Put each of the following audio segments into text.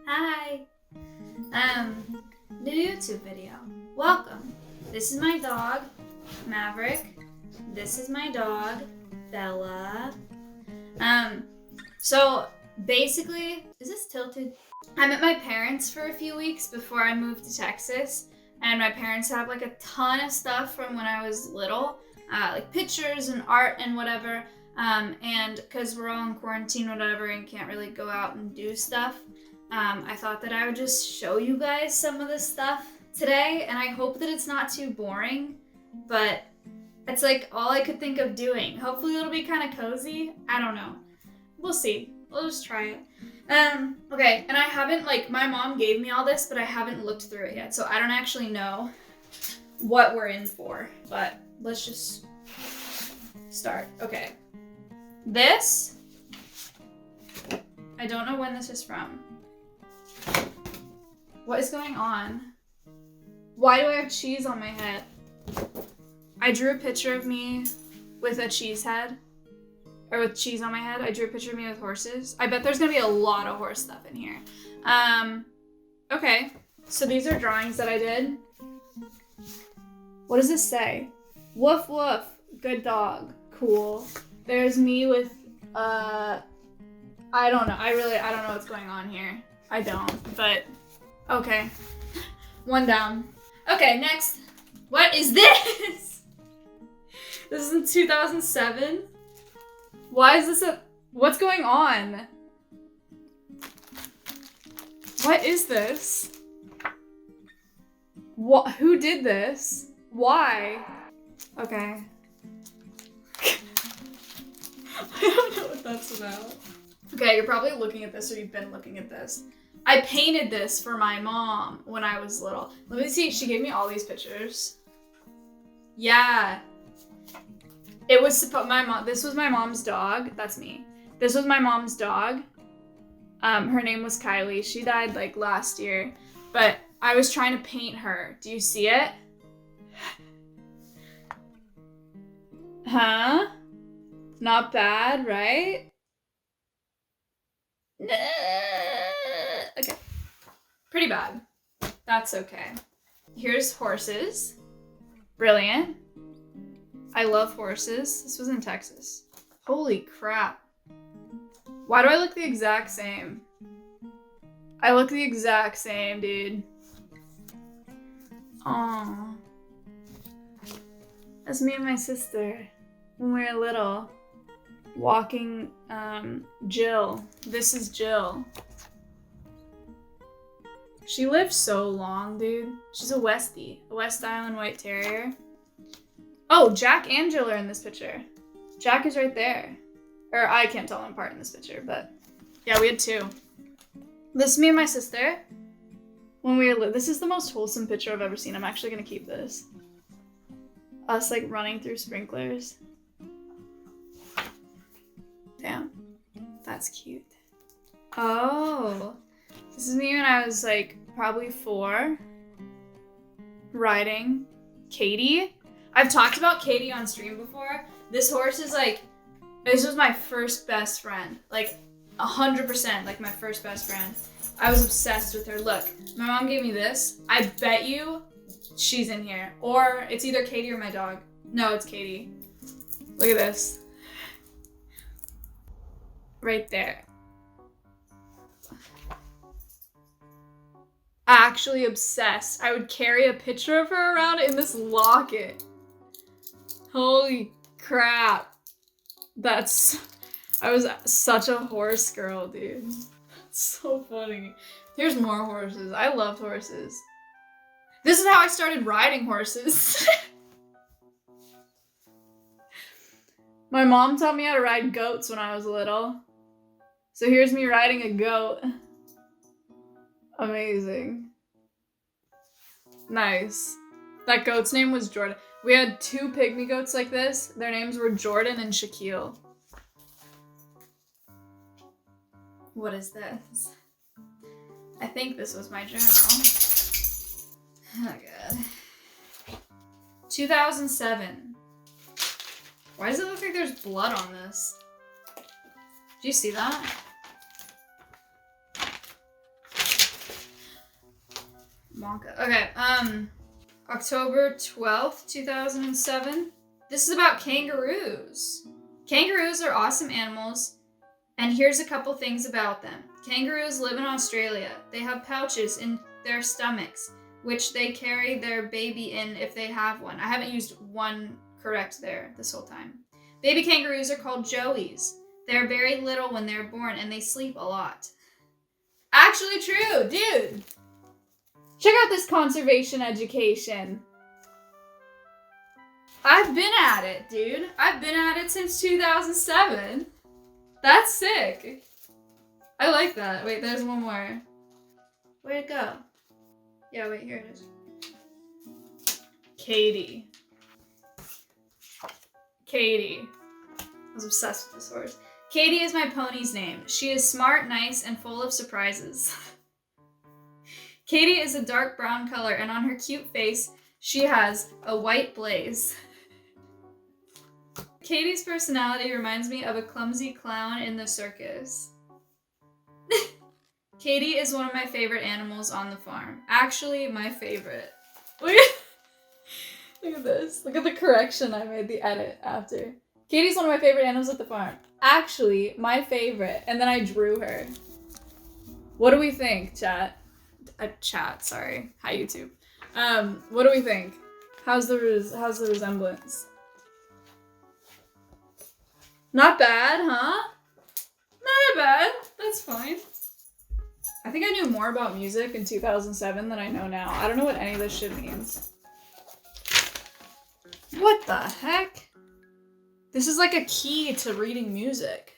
Hi. New YouTube video. Welcome. This is my dog, Maverick. This is my dog, Bella. So basically, is this tilted? I'm at my parents' for a few weeks before I moved to Texas, and my parents have like a ton of stuff from when I was little, like pictures and art and whatever. And because we're all in quarantine or whatever and can't really go out and do stuff, I thought that I would just show you guys some of this stuff today, and I hope that it's not too boring, but it's like all I could think of doing. Hopefully it'll be kind of cozy. I don't know. We'll see. We'll just try it. Okay, and I haven't, like, my mom gave me all this, but I haven't looked through it yet, so I don't actually know what we're in for, but let's just start. Okay. This, I don't know when this is from. What is going on? Why do I have cheese on my head? I drew a picture of me with a cheese head. Or with cheese on my head. I drew a picture of me with horses. I bet there's gonna be a lot of horse stuff in here. Okay. So these are drawings that I did. What does this say? Woof woof. Good dog. Cool. There's me with, I don't know. I don't know what's going on here. I don't, but okay. One down. Okay, next. What is this? This is in 2007. Why is this what's going on? What is this? Who did this? Why? Okay. I don't know what that's about. Okay, you're probably looking at this or you've been looking at this. I painted this for my mom when I was little. Let me see, she gave me all these pictures. Yeah. It was this was my mom's dog. That's me. This was my mom's dog. Her name was Kylie. She died like last year, but I was trying to paint her. Do you see it? Huh? Not bad, right? Okay. Pretty bad. That's okay. Here's horses. Brilliant. I love horses. This was in Texas. Holy crap. Why do I look the exact same? I look the exact same, dude. Aww. That's me and my sister when we were little. Walking, Jill. This is Jill. She lived so long, dude. She's a Westie. A West Island White Terrier. Oh, Jack and Jill are in this picture. Jack is right there. Or I can't tell them apart in this picture, but yeah, we had two. This is me and my sister. When we were this is the most wholesome picture I've ever seen. I'm actually gonna keep this. Us like running through sprinklers. Damn. That's cute. Oh. This is me when I was like probably 4. Riding Katie. I've talked about Katie on stream before. This horse is like, this was my first best friend. Like 100% like my first best friend. I was obsessed with her. Look, my mom gave me this. I bet you she's in here. Or it's either Katie or my dog. No, it's Katie. Look at this. Right there. Actually obsessed. I would carry a picture of her around in this locket. Holy crap. I was such a horse girl, dude. That's so funny. Here's more horses. I love horses. This is how I started riding horses. My mom taught me how to ride goats when I was little. So here's me riding a goat. Amazing. Nice. That goat's name was Jordan. We had 2 pygmy goats like this. Their names were Jordan and Shaquille. What is this? I think this was my journal. Oh god. 2007. Why does it look like there's blood on this? Do you see that? Monka. Okay, October 12th, 2007. This is about kangaroos. Kangaroos are awesome animals, and here's a couple things about them. Kangaroos live in Australia. They have pouches in their stomachs, which they carry their baby in if they have one. I haven't used one correct there this whole time. Baby kangaroos are called joeys. They're very little when they're born, and they sleep a lot. Actually true, dude. Check out this conservation education. I've been at it, dude. I've been at it since 2007. That's sick. I like that. Wait, there's one more. Where'd it go? Yeah, wait, here it is. Katie. Katie. I was obsessed with this horse. Katie is my pony's name. She is smart, nice, and full of surprises. Katie is a dark brown color, and on her cute face, she has a white blaze. Katie's personality reminds me of a clumsy clown in the circus. Katie is one of my favorite animals on the farm. Actually, my favorite. Look at this. Look at the correction I made, the edit after. Katie's one of my favorite animals at the farm. Actually, my favorite. And then I drew her. What do we think, chat? Chat, sorry. Hi, YouTube. What do we think? How's the resemblance? Not bad, huh? Not bad. That's fine. I think I knew more about music in 2007 than I know now. I don't know what any of this shit means. What the heck? This is like a key to reading music.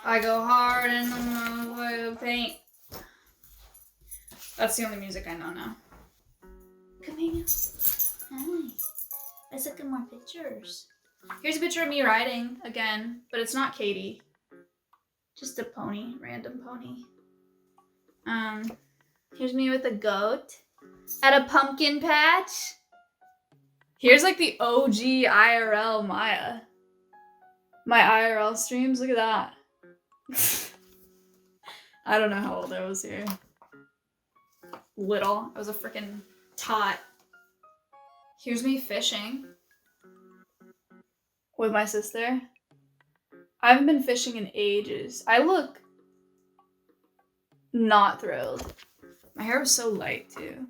I go hard in the paint. That's the only music I know now. Come here. Hi. Let's look at more pictures. Here's a picture of me riding again, but it's not Katie. Just a pony, random pony. Here's me with a goat at a pumpkin patch. Here's like the OG IRL Maya. My IRL streams, look at that. I don't know how old I was here. Little. I was a freaking tot. Here's me fishing with my sister. I haven't been fishing in ages. I look not thrilled. My hair was so light too.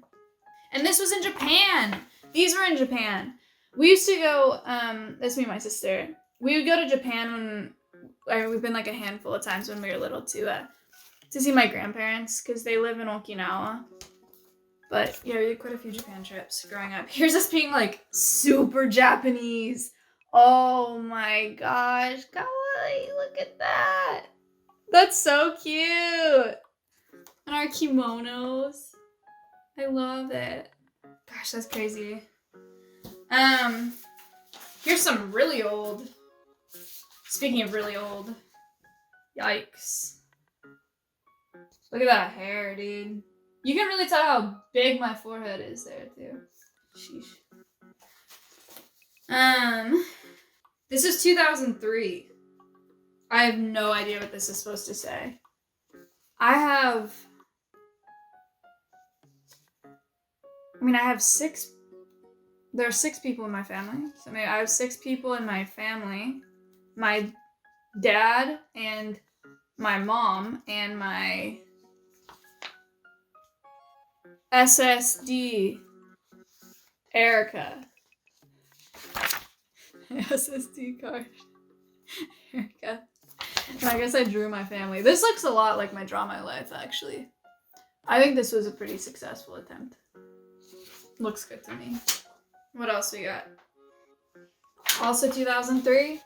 And this was in Japan. These were in Japan. We used to go, that's me and my sister. We would go to Japan when, we've been like a handful of times when we were little to see my grandparents because they live in Okinawa. But yeah, we did quite a few Japan trips growing up. Here's us being like super Japanese. Oh my gosh, kawaii, look at that. That's so cute. And our kimonos. I love it. Gosh, that's crazy. Here's some really old. Speaking of really old. Yikes. Look at that hair, dude. You can really tell how big my forehead is there, too. Sheesh. This is 2003. I have no idea what this is supposed to say. I have 6. There are 6 people in my family. So I have 6 people in my family. My dad and my mom and my SSD Erica. SSD card. Erica. And I guess I drew my family. This looks a lot like my Draw My Life, actually. I think this was a pretty successful attempt. Looks good to me. What else we got? Also 2003.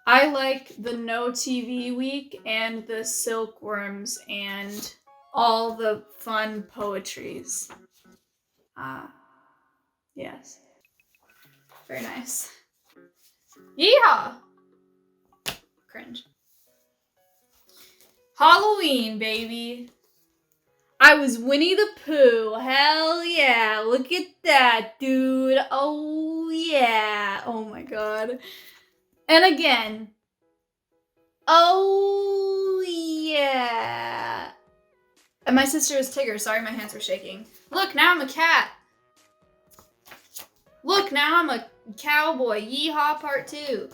I like the No TV Week and the Silkworms and all the fun poetries. Yes. Very nice. Yeehaw! Cringe. Halloween, baby. I was Winnie the Pooh. Hell yeah. Look at that, dude. Oh, yeah. Oh, my God. And again. Oh, yeah. And my sister is Tigger. Sorry, my hands were shaking. Look, now I'm a cat. Look, now I'm a cowboy. Yeehaw part 2.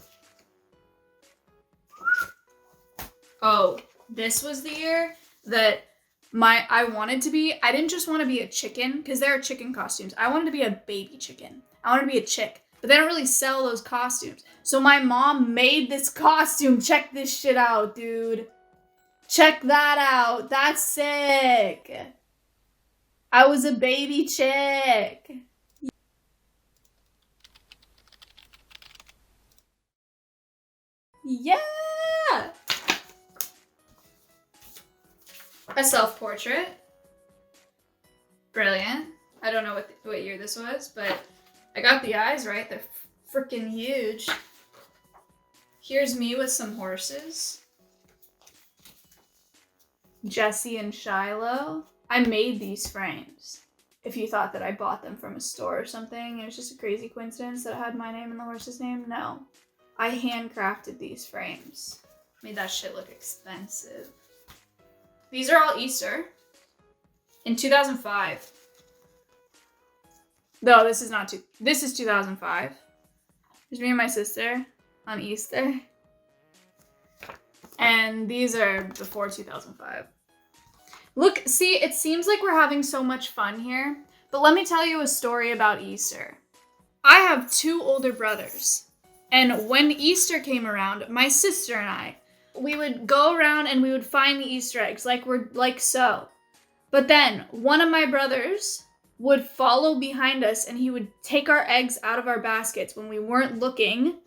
Oh, this was the year that I wanted to be, I didn't just want to be a chicken, because there are chicken costumes. I wanted to be a baby chicken. I wanted to be a chick. But they don't really sell those costumes. So my mom made this costume. Check this shit out, dude. Check that out. That's sick. I was a baby chick. Yeah. A self-portrait. Brilliant. I don't know what year this was, but I got the eyes right. They're freaking huge. Here's me with some horses. Jesse and Shiloh. I made these frames. If you thought that I bought them from a store or something, it was just a crazy coincidence that it had my name and the horse's name. No. I handcrafted these frames. Made that shit look expensive. These are all Easter. In 2005. No, this is not this is 2005. There's me and my sister on Easter. And these are before 2005. Look, see, it seems like we're having so much fun here, but let me tell you a story about Easter. I have 2 older brothers, and when Easter came around, my sister and I, we would go around and we would find the Easter eggs, like so. But then one of my brothers would follow behind us and he would take our eggs out of our baskets when we weren't looking.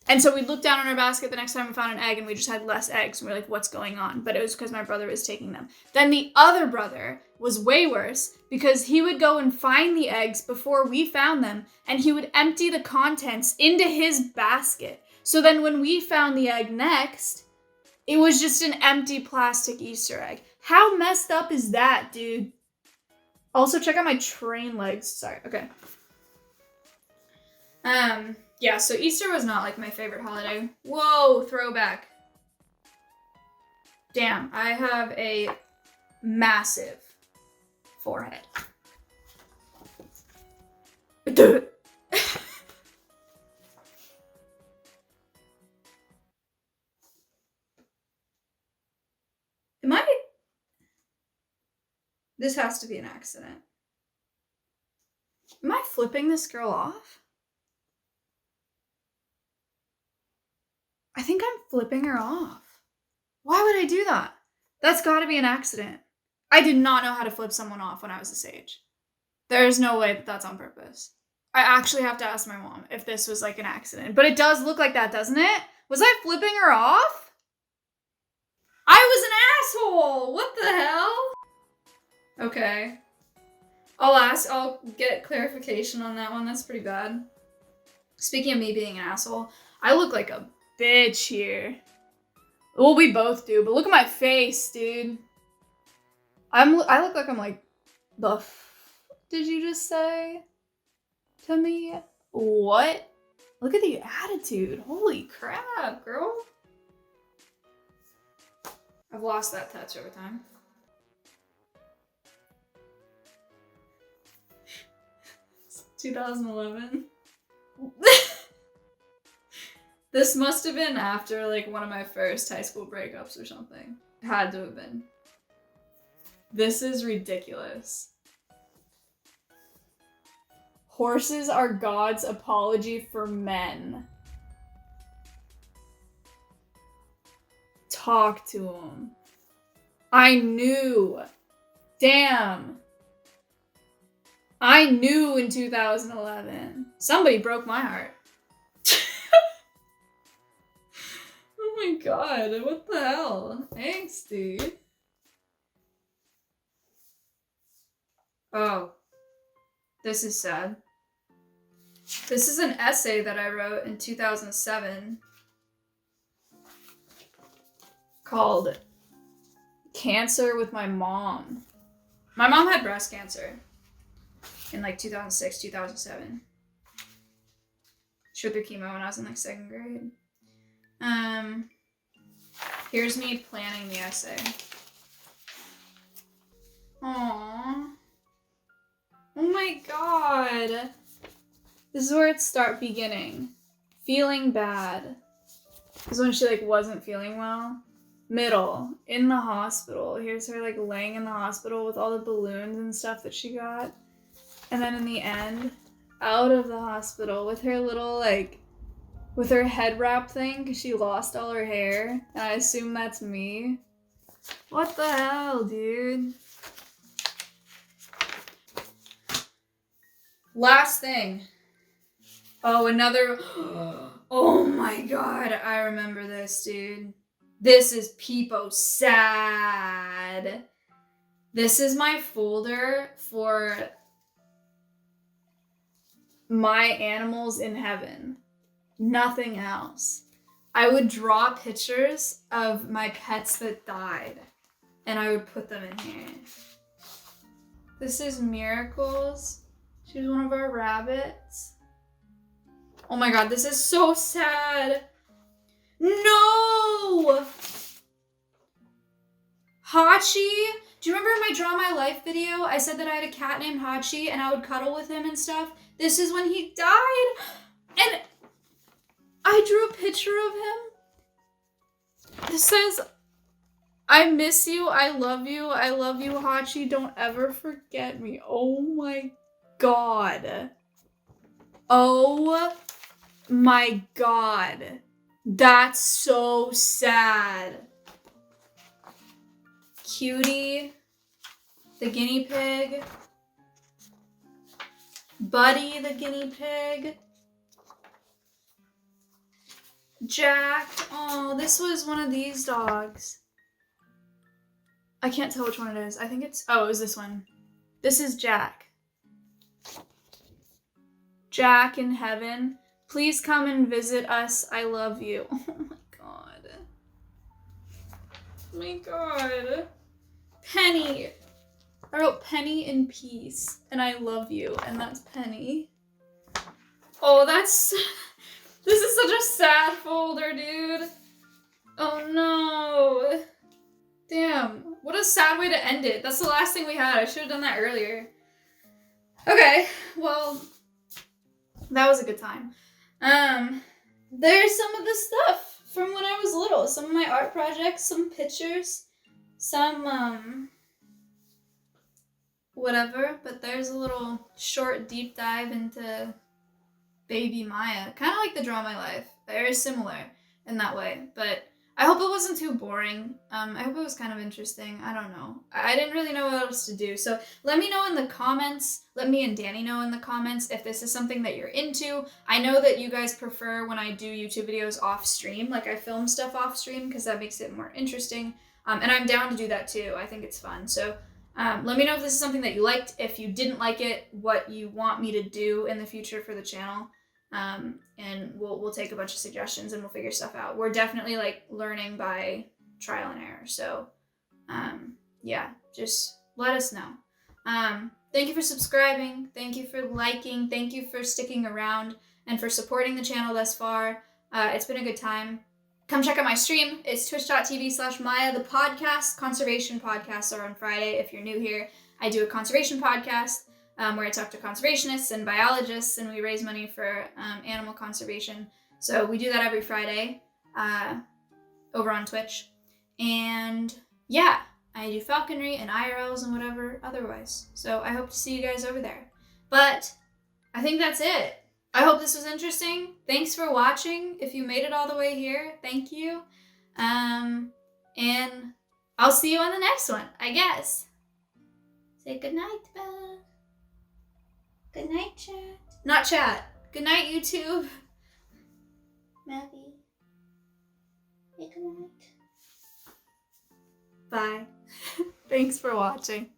And so we'd look down in our basket the next time we found an egg and we just had less eggs. And we're like, what's going on? But it was because my brother was taking them. Then the other brother was way worse because he would go and find the eggs before we found them and he would empty the contents into his basket. So then when we found the egg next, it was just an empty plastic Easter egg. How messed up is that, dude? Also, check out my train legs. Sorry, okay. Yeah, so Easter was not like my favorite holiday. Whoa, throwback. Damn, I have a massive forehead. Am I? This has to be an accident. Am I flipping this girl off? I think I'm flipping her off. Why would I do that? That's gotta be an accident. I did not know how to flip someone off when I was this age. There's no way that that's on purpose. I actually have to ask my mom if this was like an accident. But it does look like that, doesn't it? Was I flipping her off? I was an asshole! What the hell? Okay. I'll get clarification on that one. That's pretty bad. Speaking of me being an asshole, I look like a bitch here. Well, we both do, but look at my face, dude. I look like I'm like, the f did you just say to me? What? Look at the attitude. Holy crap, girl. I've lost that touch over time. It's 2011. This must have been after like one of my first high school breakups or something. It had to have been. This is ridiculous. Horses are God's apology for men. Talk to him. I knew. Damn. I knew in 2011. Somebody broke my heart. Oh my god, what the hell? Thanks, dude. Oh. This is sad. This is an essay that I wrote in 2007 called Cancer with My Mom. My mom had breast cancer in like 2006, 2007. She went through chemo when I was in like 2nd grade. Here's me planning the essay. Aww. Oh my god. This is where it beginning. Feeling bad. This is when she like wasn't feeling well. Middle. In the hospital. Here's her like laying in the hospital with all the balloons and stuff that she got. And then in the end, out of the hospital with her little like, with her head wrap thing because she lost all her hair. And I assume that's me. What the hell, dude? Last thing. Oh, another. Oh my god, I remember this, dude. This is Peepo sad. This is my folder for my animals in heaven. Nothing else. I would draw pictures of my pets that died, and I would put them in here. This is Miracles. She's one of our rabbits. Oh my god, this is so sad. No! Hachi? Do you remember in my Draw My Life video, I said that I had a cat named Hachi and I would cuddle with him and stuff? This is when he died. And I drew a picture of him. It says, I miss you, I love you, Hachi, don't ever forget me. Oh my god. Oh my god. That's so sad. Cutie, the guinea pig. Buddy, the guinea pig. Jack. Oh, this was one of these dogs. I can't tell which one it is. I think it's... Oh, it was this one. This is Jack. Jack in heaven. Please come and visit us. I love you. Oh my god. Oh my god. Penny. I wrote Penny in peace. And I love you. And that's Penny. Oh, that's... This is such a sad folder, dude. Oh no. Damn. What a sad way to end it. That's the last thing we had. I should have done that earlier. Okay. Well, that was a good time. There's some of the stuff from when I was little. Some of my art projects, some pictures, some, whatever. But there's a little short deep dive into baby Maya. Kind of like the Draw My Life. Very similar in that way. But I hope it wasn't too boring. I hope it was kind of interesting. I don't know. I didn't really know what else to do. So let me know in the comments. Let me and Danny know in the comments if this is something that you're into. I know that you guys prefer when I do YouTube videos off stream. Like I film stuff off stream because that makes it more interesting. And I'm down to do that too. I think it's fun. So let me know if this is something that you liked. If you didn't like it, what you want me to do in the future for the channel. And we'll take a bunch of suggestions and we'll figure stuff out. We're definitely like learning by trial and error. So, yeah, just let us know. Thank you for subscribing. Thank you for liking. Thank you for sticking around and for supporting the channel thus far. It's been a good time. Come check out my stream. It's twitch.tv/Maya. The podcast, conservation podcasts are on Friday. If you're new here, I do a conservation podcast. Where I talk to conservationists and biologists and we raise money for animal conservation. So we do that every Friday over on Twitch. And yeah, I do falconry and IRLs and whatever otherwise. So I hope to see you guys over there. But I think that's it. I hope this was interesting. Thanks for watching. If you made it all the way here, thank you. And I'll see you on the next one, I guess. Say goodnight, Bella. Good night, chat. Not chat. Good night, YouTube. Maggie. Say good night. Bye. Thanks for watching.